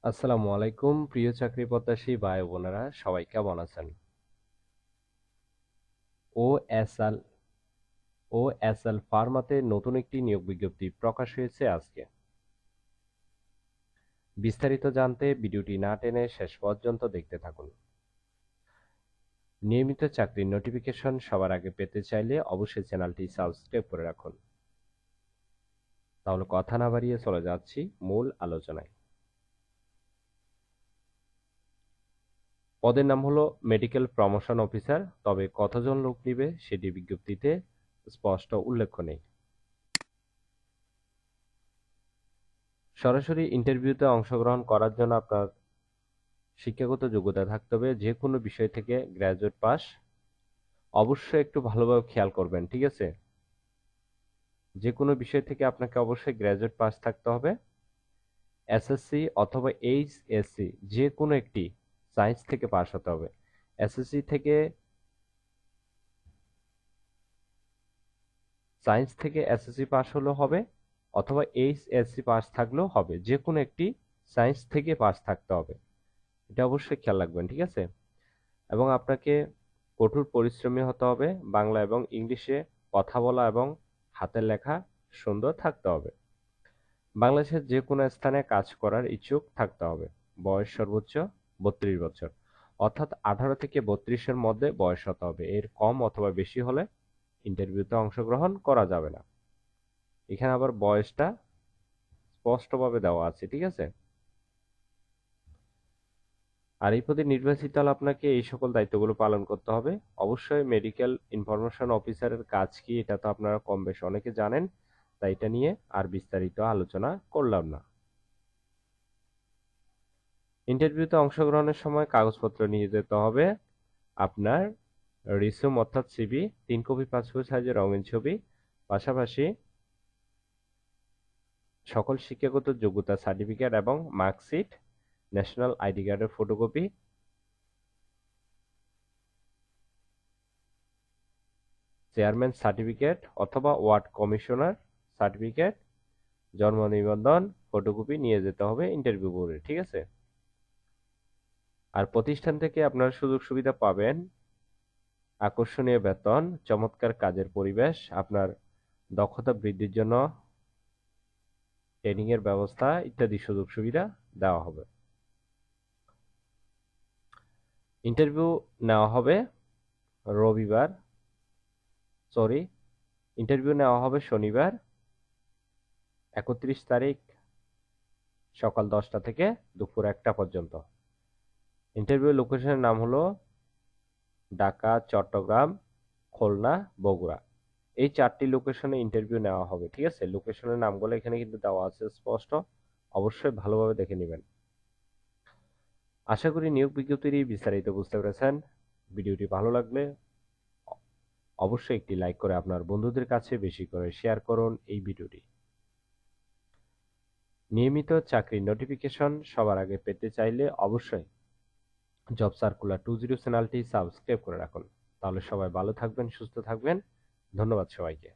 আসসালামু আলাইকুম প্রিয় চাকরি প্রত্যাশী ভাই বোনেরা, সবাই কেমন আছেন? ও এস এল ও এস এল ফার্মাতে নতুন একটি নিয়োগ বিজ্ঞপ্তি প্রকাশ হয়েছে আজকে। বিস্তারিত জানতে ভিডিওটি না টেনে শেষ পর্যন্ত দেখতে থাকুন। নিয়মিত চাকরির নোটিফিকেশন সবার আগে পেতে চাইলে অবশ্যই চ্যানেলটি সাবস্ক্রাইব করে রাখুন। তাহলে কথা না বাড়িয়ে চলে যাচ্ছি মূল আলোচনায়। পদের নাম হলো মেডিকেল প্রমোশন অফিসার, তবে কতজন লোক নিবে সেটি বিজ্ঞপ্তিতে স্পষ্ট উল্লেখ নেই। সরাসরি ইন্টারভিউতে অংশগ্রহণ করার জন্য আপনার শিক্ষাগত যোগ্যতা থাকতে হবে, যে কোনো বিষয় থেকে গ্র্যাজুয়েট পাস। অবশ্যই একটু ভালোভাবে খেয়াল করবেন, ঠিক আছে? যে কোনো বিষয় থেকে আপনাকে অবশ্যই গ্র্যাজুয়েট পাস থাকতে হবে। এসএসসি অথবা এইচএসসি যে কোনো একটি সায়েন্স থেকে পাস হতে হবে। এসএসসি থেকে সায়েন্স থেকে এসএসসি পাস হলেও হবে, অথবা এইচএসসি পাস থাকলেও হবে, যে কোনো একটি সায়েন্স থেকে পাস থাকতে হবে। এটা অবশ্যই খেয়াল রাখবেন, ঠিক আছে? এবং আপনাকে কঠোর পরিশ্রমী হতে হবে। বাংলা এবং ইংলিশে কথা বলা এবং হাতের লেখা সুন্দর থাকতে হবে। বাংলাদেশের যে কোনো স্থানে কাজ করার ইচ্ছুক থাকতে হবে। বয়স সর্বোচ্চ 32 বছর, অর্থাৎ 18 থেকে 32-এর মধ্যে বয়স হতে হবে। এর কম অথবা বেশি হলে ইন্টারভিউতে অংশগ্রহণ করা যাবে না। এখানে আবার বয়সটা স্পষ্টভাবে দেওয়া আছে, ঠিক আছে? আর এই পদে নির্বাচিত হলে আপনাকে এই সকল দায়িত্বগুলো পালন করতে হবে। অবশ্যই মেডিকেল ইনফরমেশন অফিসারের কাজ কি এটা তো আপনারা কম বেশ অনেকে জানেন, তাই এটা নিয়ে আর বিস্তারিত আলোচনা করলাম না। ইন্টারভিউতে অংশগ্রহণের সময় কাগজপত্র নিয়ে যেতে হবে। আপনার রিসিউম অর্থাৎ সিভি, 3 কপি পাসপোর্ট সাইজের রঙিন ছবি, পাশাপাশি সকল শিক্ষাগত যোগ্যতা সার্টিফিকেট এবং মার্কশিট, ন্যাশনাল আইডি কার্ডের ফটোকপি, চেয়ারম্যান সার্টিফিকেট অথবা ওয়ার্ড কমিশনার সার্টিফিকেট, জন্ম নিবন্ধন ফটোকপি নিয়ে যেতে হবে ইন্টারভিউ বোর্ডে, ঠিক আছে? আর প্রতিষ্ঠান থেকে আপনারা সুযোগ সুবিধা পাবেন, আকর্ষণীয় বেতন, চমৎকার কাজের পরিবেশ, আপনার দক্ষতা বৃদ্ধির জন্য ট্রেনিং এর ব্যবস্থা ইত্যাদি সুযোগ সুবিধা দেওয়া হবে। ইন্টারভিউ নেওয়া হবে রবিবার সরি ইন্টারভিউ নেওয়া হবে শনিবার 31 তারিখ সকাল 10টা থেকে দুপুর 1টা পর্যন্ত। ইন্টারভিউ লোকেশনের নাম হলো ঢাকা, চট্টগ্রাম, খুলনা, বগুড়া। এই 4টি লোকেশনে ইন্টারভিউ নেওয়া হবে, ঠিক আছে? লোকেশনের নামগুলো এখানে কিন্তু দেওয়া আছে স্পষ্ট, অবশ্যই ভালোভাবে দেখে নেবেন। আশা করি নিয়োগ বিজ্ঞপ্তির বিস্তারিত বুঝতে পেরেছেন। ভিডিওটি ভালো লাগলে অবশ্যই একটি লাইক করে আপনার বন্ধুদের কাছে বেশি করে শেয়ার করুন এই ভিডিওটি। নিয়মিত চাকরির নোটিফিকেশন সবার আগে পেতে চাইলে অবশ্যই জব সার্কুলার 20 চ্যানেলটি সাবস্ক্রাইব করে রাখুন। তাহলে সবাই ভালো থাকবেন, সুস্থ থাকবেন। ধন্যবাদ সবাইকে।